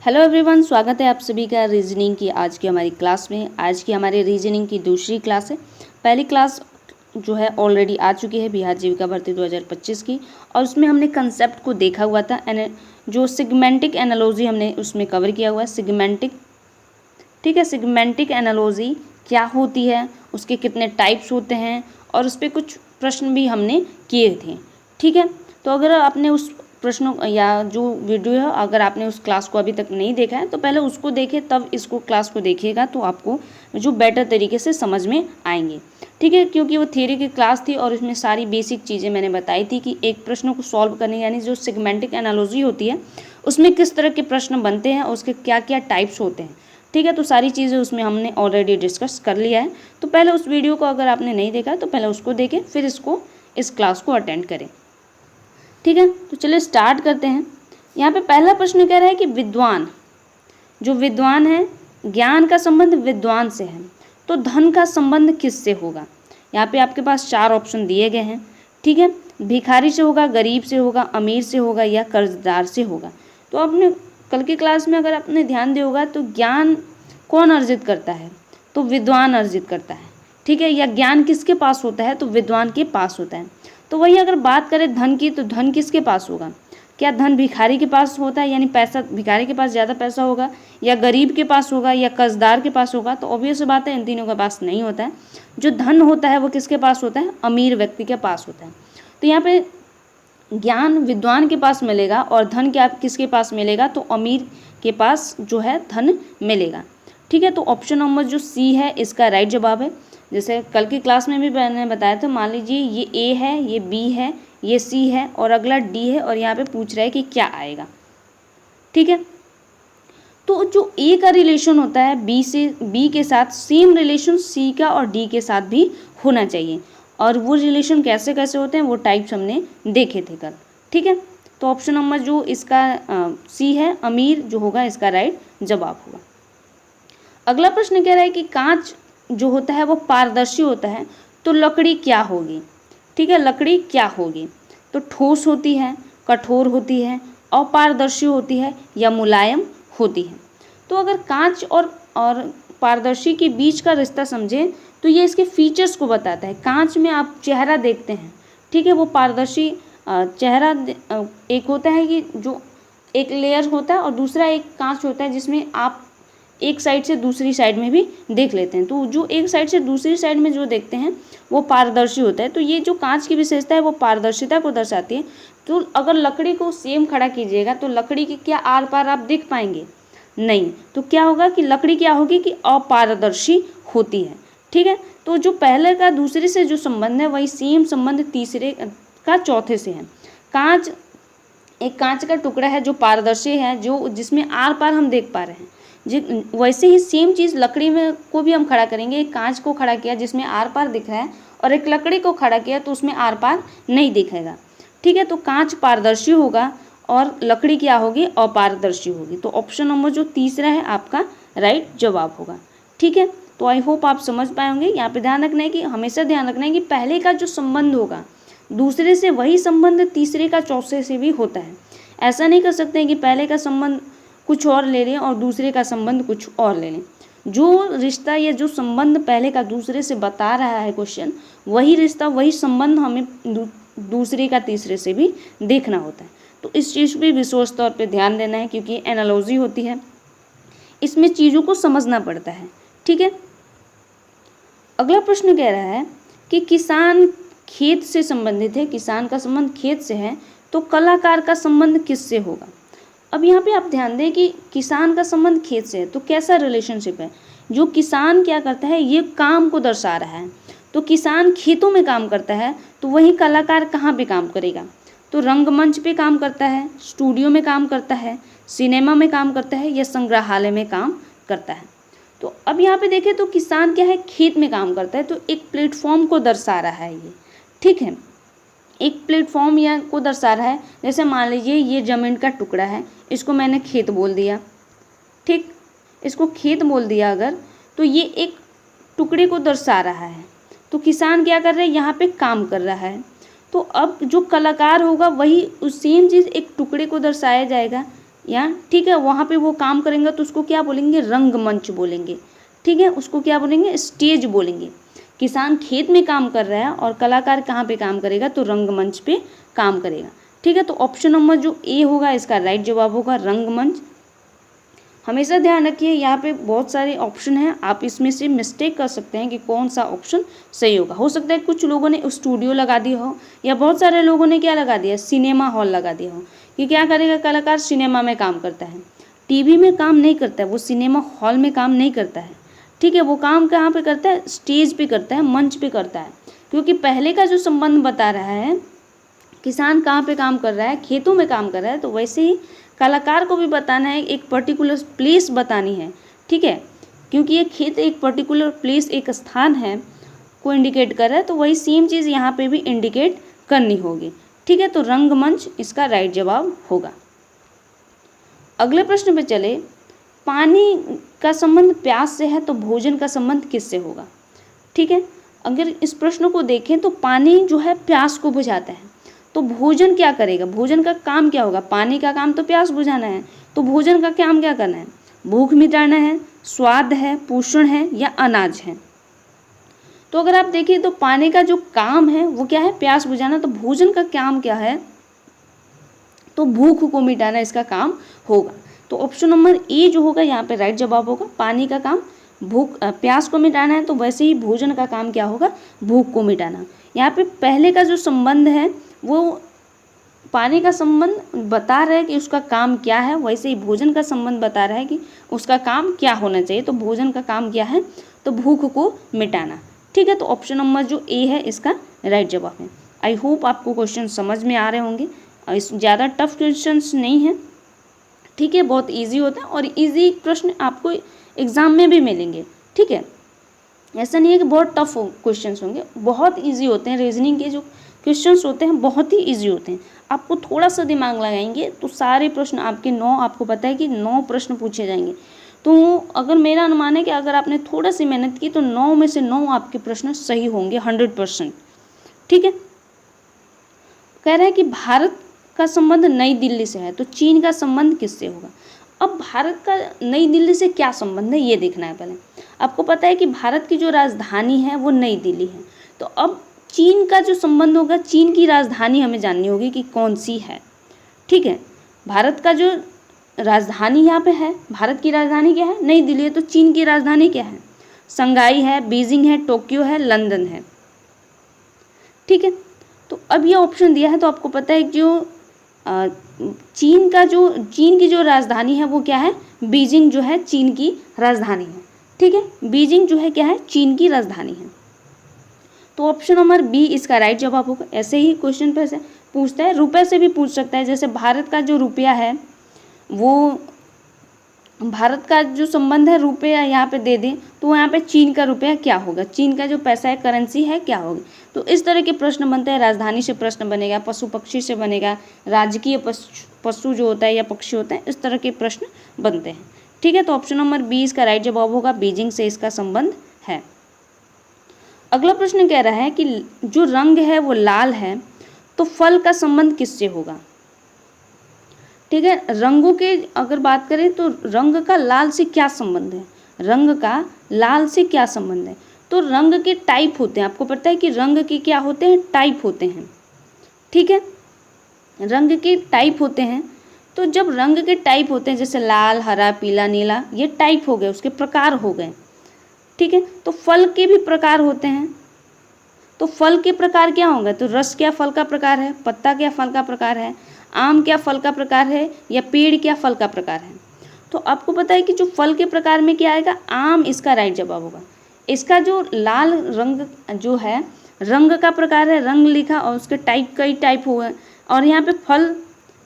Hello everyone, स्वागत है आप सभी का रीजनिंग की आज की हमारी क्लास में। आज की हमारे रीजनिंग की दूसरी क्लास है। पहली क्लास जो है ऑलरेडी आ चुकी है बिहार जीविका भर्ती 2025 की, और उसमें हमने कंसेप्ट को देखा हुआ था। जो सिगमेंटिक एनालॉजी हमने उसमें कवर किया हुआ है। सिगमेंटिक, ठीक है, सिगमेंटिक एनालॉजी क्या होती है, उसके कितने टाइप्स होते हैं, और उस पर कुछ प्रश्न भी हमने किए थे। ठीक है, तो अगर आपने उस प्रश्नों या जो वीडियो है, अगर आपने उस क्लास को अभी तक नहीं देखा है तो पहले उसको देखें, तब इसको क्लास को देखिएगा तो आपको जो बेटर तरीके से समझ में आएंगे। ठीक है, क्योंकि वो थ्योरी की क्लास थी और इसमें सारी बेसिक चीज़ें मैंने बताई थी कि एक प्रश्न को सॉल्व करने, यानी जो सिगमेंटिक एनालॉजी होती है उसमें किस तरह के प्रश्न बनते हैं और उसके क्या क्या टाइप्स होते हैं। ठीक है, तो सारी चीज़ें उसमें हमने ऑलरेडी डिस्कस कर लिया है। तो पहले उस वीडियो को अगर आपने नहीं देखा तो पहले उसको देखें, फिर इस क्लास को अटेंड करें। ठीक है, तो चलिए स्टार्ट करते हैं। यहाँ पे पहला प्रश्न कह रहा है कि विद्वान, जो विद्वान है, ज्ञान का संबंध विद्वान से है, तो धन का संबंध किससे होगा। यहाँ पे आपके पास 4 ऑप्शन दिए गए हैं। ठीक है, भिखारी से होगा, गरीब से होगा, अमीर से होगा या कर्जदार से होगा। तो आपने कल की क्लास में अगर आपने ध्यान दिया होगा तो ज्ञान कौन अर्जित करता है, तो विद्वान अर्जित करता है। ठीक है, या ज्ञान किसके पास होता है, तो विद्वान के पास होता है। तो वही अगर बात करें धन की, तो धन किसके पास होगा, क्या धन भिखारी के पास होता है, यानी पैसा भिखारी के पास ज़्यादा पैसा होगा, या गरीब के पास होगा, या कर्जदार के पास होगा। तो ऑब्वियस बात है इन तीनों के पास नहीं होता है। जो धन होता है वो किसके पास होता है, अमीर व्यक्ति के पास होता है। तो यहाँ पे ज्ञान विद्वान के पास मिलेगा और धन क्या किसके पास मिलेगा, तो अमीर के पास जो है धन मिलेगा। ठीक है, तो ऑप्शन नंबर जो सी है इसका राइट जवाब है। जैसे कल की क्लास में भी मैंने बताया था, मान लीजिए ये ए है, ये बी है, ये सी है और अगला डी है, और यहाँ पे पूछ रहा है कि क्या आएगा। ठीक है, तो जो ए का रिलेशन होता है बी के साथ, सेम रिलेशन सी का और डी के साथ भी होना चाहिए। और वो रिलेशन कैसे कैसे होते हैं वो टाइप्स हमने देखे थे कल। ठीक है, तो ऑप्शन नंबर जो इसका सी है, अमीर, जो होगा इसका राइट जवाब होगा। अगला प्रश्न कह रहा है कि कांच जो होता है वो पारदर्शी होता है, तो लकड़ी क्या होगी। ठीक है, लकड़ी क्या होगी, तो ठोस होती है, कठोर होती है, अपारदर्शी होती है या मुलायम होती है। तो अगर कांच और पारदर्शी के बीच का रिश्ता समझें तो ये इसके फीचर्स को बताता है। कांच में आप चेहरा देखते हैं, ठीक है, वो पारदर्शी चेहरा एक होता है कि जो एक लेयर होता है और दूसरा एक कांच होता है जिसमें आप एक साइड से दूसरी साइड में भी देख लेते हैं। तो जो एक साइड से दूसरी साइड में जो देखते हैं वो पारदर्शी होता है। तो ये जो कांच की विशेषता है वो पारदर्शिता को दर्शाती है। तो अगर लकड़ी को सेम खड़ा कीजिएगा तो लकड़ी के क्या आर पार आप देख पाएंगे, नहीं। तो क्या होगा कि लकड़ी क्या होगी कि अपारदर्शी होती है। ठीक है, तो जो पहले का दूसरे से जो संबंध है वही सेम संबंध तीसरे का चौथे से है। कांच एक कांच का टुकड़ा है जो पारदर्शी है, जो जिसमें आर पार हम देख पा रहे हैं। वैसे ही सेम चीज़ लकड़ी में को भी हम खड़ा करेंगे। एक कांच को खड़ा किया जिसमें आर पार दिख रहा है और एक लकड़ी को खड़ा किया तो उसमें आर पार नहीं दिखेगा। ठीक है, तो कांच पारदर्शी होगा और लकड़ी क्या होगी, अपारदर्शी होगी। तो ऑप्शन नंबर जो तीसरा है आपका राइट जवाब होगा। ठीक है, तो आई होप आप समझ पाए होंगे। यहाँ पे ध्यान रखना है कि हमेशा ध्यान रखना है कि पहले का जो संबंध होगा दूसरे से वही संबंध तीसरे का चौथे से भी होता है। ऐसा नहीं कर सकते हैं कि पहले का संबंध कुछ और ले लें और दूसरे का संबंध कुछ और ले लें। जो रिश्ता या जो संबंध पहले का दूसरे से बता रहा है क्वेश्चन, वही रिश्ता वही संबंध हमें दूसरे का तीसरे से भी देखना होता है। तो इस चीज़ पे विशेष तौर पे ध्यान देना है क्योंकि एनालॉजी होती है, इसमें चीज़ों को समझना पड़ता है। ठीक है, अगला प्रश्न कह रहा है कि किसान खेत से संबंधित है, किसान का संबंध खेत से है, तो कलाकार का संबंध किससे होगा। अब यहाँ पे आप ध्यान दें कि किसान का संबंध खेत से है, तो कैसा रिलेशनशिप है। जो किसान क्या करता है ये काम को दर्शा रहा है। तो किसान खेतों में काम करता है, तो वही कलाकार कहाँ पे काम करेगा, तो रंगमंच पे काम करता है, स्टूडियो में काम करता है, सिनेमा में काम करता है या संग्रहालय में काम करता है। तो अब यहाँ पे देखें तो किसान क्या है, खेत में काम करता है, तो एक प्लेटफॉर्म को दर्शा रहा है ये। ठीक है, एक प्लेटफॉर्म या को दर्शा रहा है। जैसे मान लीजिए ये ज़मीन का टुकड़ा है, इसको मैंने खेत बोल दिया। ठीक, इसको खेत बोल दिया अगर, तो ये एक टुकड़े को दर्शा रहा है। तो किसान क्या कर रहा है, यहाँ पे काम कर रहा है। तो अब जो कलाकार होगा वही उस सेम चीज़ एक टुकड़े को दर्शाया जाएगा। या ठीक है, वहाँ पे वो काम करेंगे तो उसको क्या बोलेंगे, रंगमंच बोलेंगे। ठीक है, उसको क्या बोलेंगे, स्टेज बोलेंगे। किसान खेत में काम कर रहा है और कलाकार कहाँ पे काम करेगा, तो रंगमंच पे काम करेगा। ठीक है, तो ऑप्शन नंबर जो ए होगा इसका राइट जवाब होगा रंगमंच। हमेशा ध्यान रखिए यहाँ पे बहुत सारे ऑप्शन हैं, आप इसमें से मिस्टेक कर सकते हैं कि कौन सा ऑप्शन सही होगा। हो सकता है कुछ लोगों ने स्टूडियो लगा दिया हो, या बहुत सारे लोगों ने क्या लगा दिया, सिनेमा हॉल लगा दिया हो। कि क्या करेगा, कलाकार सिनेमा में काम करता है, टीवी में काम नहीं करता है, वो सिनेमा हॉल में काम नहीं करता है। ठीक है, वो काम कहाँ पे करता है, स्टेज पे करता है, मंच पे करता है। क्योंकि पहले का जो संबंध बता रहा है, किसान कहाँ पे काम कर रहा है, खेतों में काम कर रहा है, तो वैसे ही कलाकार को भी बताना है, एक पर्टिकुलर प्लेस बतानी है। ठीक है, क्योंकि ये खेत एक पर्टिकुलर प्लेस, एक स्थान है को इंडिकेट कर रहा है, तो वही सेम चीज़ यहाँ पे भी इंडिकेट करनी होगी। ठीक है, तो रंगमंच इसका राइट जवाब होगा। अगले प्रश्न पे चले, पानी का संबंध प्यास से है तो भोजन का संबंध किससे होगा। ठीक है, अगर इस प्रश्न को देखें तो पानी जो है प्यास को बुझाता है, तो भोजन क्या करेगा, भोजन का काम क्या होगा, पानी का काम तो प्यास बुझाना है, तो भोजन का काम क्या करना है, भूख मिटाना है, स्वाद है, पोषण है, या अनाज है। तो अगर आप देखिए तो पानी का जो काम है वो क्या है, प्यास बुझाना, तो भोजन का काम क्या है, तो भूख को मिटाना इसका काम होगा। तो ऑप्शन नंबर ए जो होगा यहाँ पे राइट जवाब होगा। पानी का काम प्यास को मिटाना है, तो वैसे ही भोजन का काम क्या होगा, भूख को मिटाना। यहाँ पे पहले का जो संबंध है वो पानी का संबंध बता रहा है कि उसका काम क्या है, वैसे ही भोजन का संबंध बता रहा है कि उसका काम क्या होना चाहिए। तो भोजन का काम क्या है, तो भूख को मिटाना। ठीक है, तो ऑप्शन नंबर जो ए है इसका राइट जवाब है। आई होप आपको क्वेश्चन समझ में आ रहे होंगे। इस ज़्यादा टफ क्वेश्चंस नहीं है। ठीक है, बहुत इजी होता है, और इजी प्रश्न आपको एग्जाम में भी मिलेंगे। ठीक है, ऐसा नहीं है कि बहुत टफ क्वेश्चंस होंगे, बहुत इजी होते हैं। रीजनिंग के जो क्वेश्चंस होते हैं बहुत ही इजी होते हैं। आपको थोड़ा सा दिमाग लगाएंगे तो सारे प्रश्न आपके 9, आपको पता है कि 9 प्रश्न पूछे जाएंगे। तो अगर मेरा अनुमान है कि अगर आपने थोड़ा सी मेहनत की तो 9 में से 9 आपके प्रश्न सही होंगे 100%। ठीक है, कह रहा है कि भारत का संबंध नई दिल्ली से है, तो चीन का संबंध किससे होगा। अब भारत का नई दिल्ली से क्या संबंध है ये देखना है। पहले आपको पता है कि भारत की जो राजधानी है वो नई दिल्ली है, तो अब चीन का जो संबंध होगा, चीन की राजधानी हमें जाननी होगी कि कौन सी है। ठीक है, भारत का जो राजधानी यहाँ पे है, भारत की राजधानी क्या है, नई दिल्ली है, तो चीन की राजधानी क्या है, शंघाई है, बीजिंग है, टोक्यो है, लंदन है। ठीक है, तो अब ये ऑप्शन दिया है, तो आपको पता है कि जो चीन की जो राजधानी है वो क्या है, बीजिंग जो है चीन की राजधानी है। ठीक है, बीजिंग जो है क्या है, चीन की राजधानी है। तो ऑप्शन नंबर बी इसका राइट जवाब होगा। ऐसे ही क्वेश्चन पे से पूछता है, रुपए से भी पूछ सकता है। जैसे भारत का जो रुपया है, वो भारत का जो संबंध है रुपया यहाँ पे दे दें, तो यहाँ पे चीन का रुपया क्या होगा, चीन का जो पैसा है, करेंसी है, क्या होगी। तो इस तरह के प्रश्न बनते हैं। राजधानी से प्रश्न बनेगा, पशु पक्षी से बनेगा, राजकीय पशु जो होता है या पक्षी होता है, इस तरह के प्रश्न बनते हैं। ठीक है, तो ऑप्शन नंबर बी इसका राइट जवाब होगा। बीजिंग से इसका संबंध है। अगला प्रश्न कह रहा है कि जो रंग है वो लाल है, तो फल का संबंध किससे होगा। ठीक है, रंगों के अगर बात करें तो रंग का लाल से क्या संबंध है, रंग का लाल से क्या संबंध है। तो रंग के टाइप होते हैं, आपको पता है कि रंग के क्या होते हैं, टाइप होते हैं। ठीक है, रंग के टाइप होते हैं। तो जब रंग के टाइप होते हैं, जैसे लाल, हरा, पीला, नीला, ये टाइप हो गए, उसके प्रकार हो गए। ठीक है, तो फल के भी प्रकार होते हैं। तो फल के प्रकार क्या होंगे, तो रस क्या फल का प्रकार है, पत्ता क्या फल का प्रकार है, आम क्या फल का प्रकार है, या पेड़ क्या फल का प्रकार है। तो आपको पता है कि जो फल के प्रकार में क्या आएगा, आम इसका राइट जवाब होगा। इसका जो लाल रंग जो है, रंग का प्रकार है, रंग लिखा, और उसके टाइप कई टाइप हुए, और यहाँ पे फल,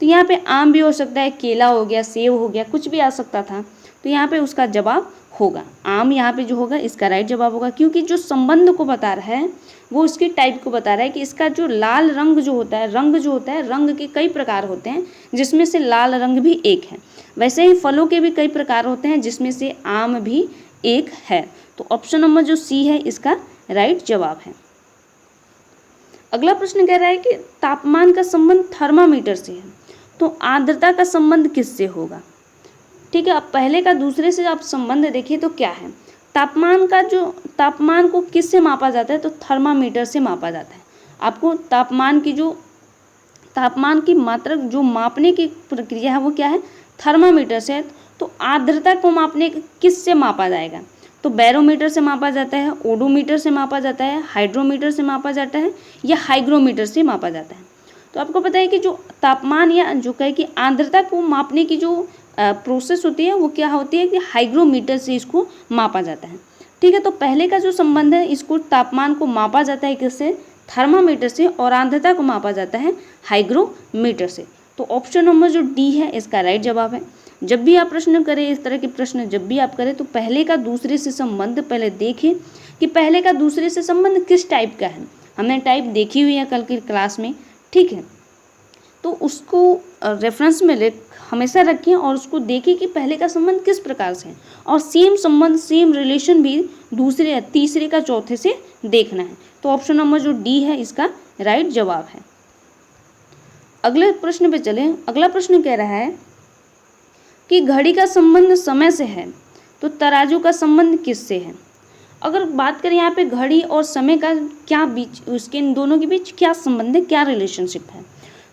तो यहाँ पे आम भी हो सकता है, केला हो गया, सेब हो गया, कुछ भी आ सकता था। तो यहाँ पे उसका जवाब होगा आम, यहाँ पे जो होगा इसका राइट जवाब होगा। क्योंकि जो संबंध को बता रहा है वो उसकी टाइप को बता रहा है कि इसका जो लाल रंग जो होता है, रंग जो होता है, रंग के कई प्रकार होते हैं जिसमें से लाल रंग भी एक है। वैसे ही फलों के भी कई प्रकार होते हैं जिसमें से आम भी एक है। तो ऑप्शन नंबर जो सी है इसका राइट जवाब है। अगला प्रश्न कह रहा है कि तापमान का संबंध थर्मामीटर से है, तो आर्द्रता का संबंध किससे होगा? ठीक है, अब पहले का दूसरे से आप संबंध देखिए तो क्या है, तापमान को किससे मापा जाता है? तो थर्मामीटर से मापा जाता है। आपको तापमान की मात्रा जो मापने की प्रक्रिया है वो क्या है? थर्मामीटर से है। तो आर्द्रता को मापने किससे मापा जाएगा? तो बैरोमीटर से मापा जाता है, ओडोमीटर से मापा जाता है, हाइड्रोमीटर से मापा जाता है या हाइग्रोमीटर से मापा जाता है। तो आपको पता है कि जो तापमान या जो कहे कि आर्द्रता को मापने की जो प्रोसेस होती है वो क्या होती है कि हाइग्रोमीटर से इसको मापा जाता है। ठीक है, तो पहले का जो संबंध है, इसको तापमान को मापा जाता है किससे? थर्मामीटर से, और आर्द्रता को मापा जाता है हाइग्रोमीटर से। तो ऑप्शन नंबर जो डी है इसका राइट जवाब है। जब भी आप प्रश्न करें, इस तरह के प्रश्न जब भी आप करें, तो पहले का दूसरे से संबंध पहले देखें कि पहले का दूसरे से संबंध किस टाइप का है। हमने टाइप देखी हुई है कल की क्लास में, ठीक है, तो उसको रेफरेंस में हमेशा रखें और उसको देखें कि पहले का संबंध किस प्रकार से है, और सेम संबंध, सेम रिलेशन भी दूसरे या तीसरे का चौथे से देखना है। तो ऑप्शन नंबर जो डी है इसका राइट जवाब है। अगले प्रश्न पे चलें। अगला प्रश्न कह रहा है कि घड़ी का संबंध समय से है, तो तराजू का संबंध किससे है? अगर बात करें यहाँ पे घड़ी और समय का क्या बीच, उसके इन दोनों के बीच क्या संबंध है, क्या रिलेशनशिप है?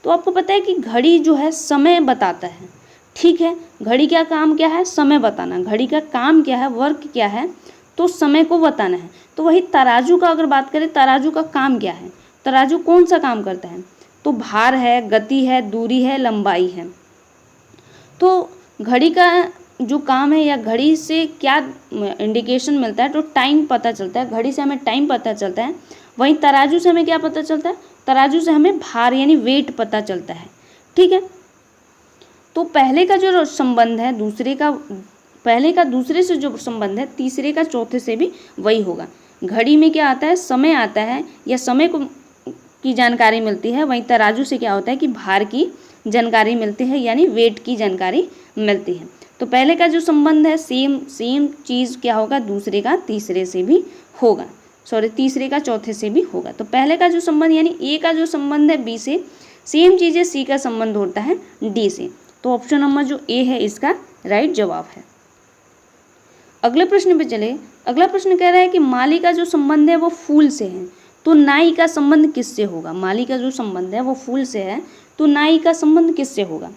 तो आपको पता है कि घड़ी जो है समय बताता है, ठीक है। घड़ी का काम क्या है? समय बताना। घड़ी का काम क्या है, वर्क क्या है? तो समय को बताना है। तो वही तराजू का अगर बात करें, तराजू का काम क्या है? तराजू कौन सा काम करता है? तो भार है, गति है, दूरी है, लंबाई है। तो घड़ी का जो काम है या घड़ी से क्या इंडिकेशन मिलता है? तो टाइम पता चलता है, घड़ी से हमें टाइम पता चलता है। वहीं तराजू से हमें क्या पता चलता है? तराजू से हमें भार यानी वेट पता चलता है, ठीक है। तो पहले का जो संबंध है पहले का दूसरे से जो संबंध है, तीसरे का चौथे से भी वही होगा। घड़ी में क्या आता है? समय आता है या समय की जानकारी मिलती है। वहीं तराजू से क्या होता है कि भार की जानकारी मिलती है, यानी वेट की जानकारी मिलती है। तो पहले का जो संबंध है, सेम चीज़ क्या होगा? दूसरे का तीसरे से भी होगा, तीसरे का चौथे से भी होगा। तो पहले का जो संबंध यानी ए का जो संबंध है बी से, सेम चीज़ है सी का संबंध होता है डी से। तो ऑप्शन नंबर जो ए है इसका राइट जवाब है। अगले प्रश्न पे चले। अगला प्रश्न कह रहा है कि माली का जो संबंध है वो फूल से है, तो नाई का संबंध किससे होगा? माली का जो संबंध है वो फूल से है, तो नाई का संबंध किससे होगा?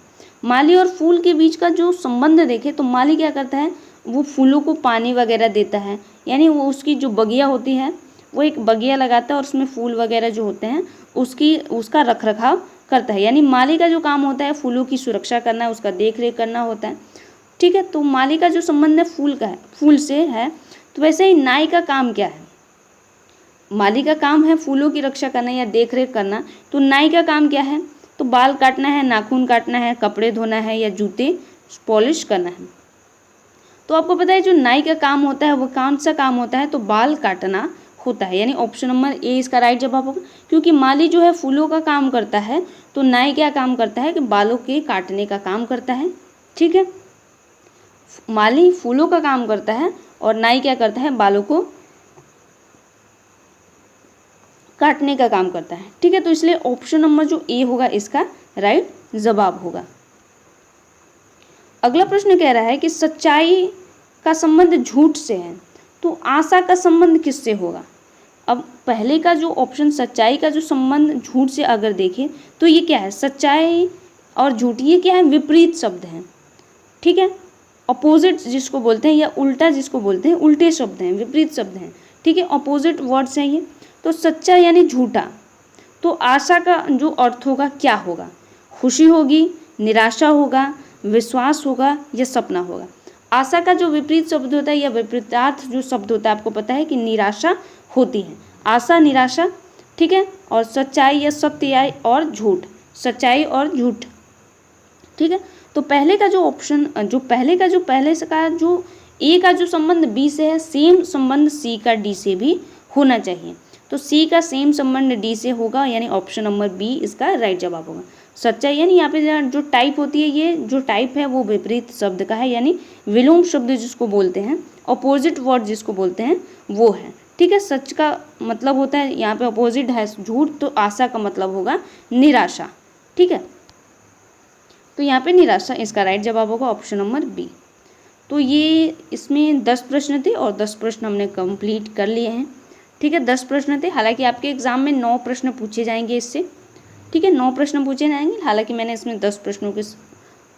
माली और फूल के बीच का जो संबंध देखें तो माली क्या करता है? वो फूलों को पानी वगैरह देता है, यानी वो उसकी जो बगिया होती है वो एक बगिया लगाता है और उसमें फूल वगैरह जो होते हैं उसका रख रखाव करता है। यानी माली का जो काम होता है फूलों की सुरक्षा करना, उसका देख रेख करना होता है, ठीक है। तो माली का जो संबंध है फूल से है। तो वैसे ही नाई का काम क्या है? माली का काम है फूलों की रक्षा करना या देख रेख करना, तो नाई का काम क्या है? तो बाल काटना है, नाखून काटना है, कपड़े धोना है या जूते पॉलिश करना है। तो आपको पता है जो नाई का काम होता है वो कौन सा काम होता है? तो बाल काटना होता है, यानी ऑप्शन नंबर ए इसका राइट जवाब होगा। क्योंकि माली जो है फूलों का काम करता है, तो नाई क्या काम करता है कि बालों के काटने का काम करता है, ठीक है। माली फूलों का काम करता है और नाई क्या करता है? बालों को काटने का काम करता है, ठीक है। तो इसलिए ऑप्शन नंबर जो ए होगा इसका राइट जवाब होगा। अगला प्रश्न कह रहा है कि सच्चाई का संबंध झूठ से है, तो आशा का संबंध किससे होगा? अब पहले का जो ऑप्शन सच्चाई का जो संबंध झूठ से अगर देखें तो ये क्या है? सच्चाई और झूठ ये क्या है? विपरीत शब्द हैं, ठीक है। अपोजिट जिसको बोलते हैं या उल्टा जिसको बोलते हैं, उल्टे शब्द हैं, विपरीत शब्द हैं, ठीक है। अपोजिट वर्ड्स हैं ये। तो सच्चा यानी झूठा। तो आशा का जो अर्थ होगा क्या होगा? खुशी होगी, निराशा होगा, विश्वास होगा या सपना होगा? आशा का जो विपरीत शब्द होता है या विपरीतार्थ जो शब्द होता है आपको पता है कि निराशा होती है। आशा, निराशा, ठीक है। और सच्चाई या सत्य और झूठ, सच्चाई और झूठ, ठीक है। तो पहले का जो ऑप्शन पहले का जो ए का जो संबंध बी से है, सेम संबंध सी का डी से भी होना चाहिए। तो सी का सेम संबंध डी से होगा, यानी ऑप्शन नंबर बी इसका राइट जवाब होगा। सच्चाई यानी यहाँ पे जो टाइप होती है, ये जो टाइप है वो विपरीत शब्द का है, यानी विलोम शब्द जिसको बोलते हैं, अपोजिट वर्ड जिसको बोलते हैं वो है, ठीक है। सच का मतलब होता है यहाँ पे अपोजिट है झूठ, तो आशा का मतलब होगा निराशा, ठीक है। तो यहाँ पे निराशा, इसका राइट जवाब होगा ऑप्शन नंबर बी। तो ये इसमें 10 प्रश्न थे और 10 प्रश्न हमने कंप्लीट कर लिए हैं। ठीक है, 10 प्रश्न थे, हालांकि आपके एग्जाम में 9 प्रश्न पूछे जाएंगे इससे। ठीक है, 9 प्रश्न पूछे जाएंगे, हालांकि मैंने इसमें 10 प्रश्नों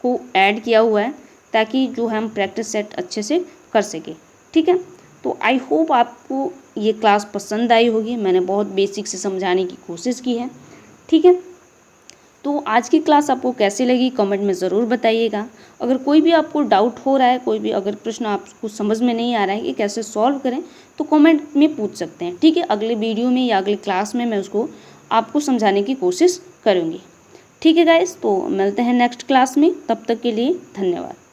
को ऐड किया हुआ है ताकि जो हम प्रैक्टिस सेट अच्छे से कर सकें। ठीक है, तो आई होप आपको ये क्लास पसंद आई होगी। मैंने बहुत बेसिक से समझाने की कोशिश की है। ठीक है, तो आज की क्लास आपको कैसी लगी कमेंट में ज़रूर बताइएगा। अगर कोई भी आपको डाउट हो रहा है, कोई भी अगर प्रश्न आपको समझ में नहीं आ रहा है कि कैसे सॉल्व करें, तो कमेंट में पूछ सकते हैं। ठीक है, अगले वीडियो में या अगले क्लास में मैं उसको आपको समझाने की कोशिश करूँगी। ठीक है गाइस, तो मिलते हैं नेक्स्ट क्लास में, तब तक के लिए धन्यवाद।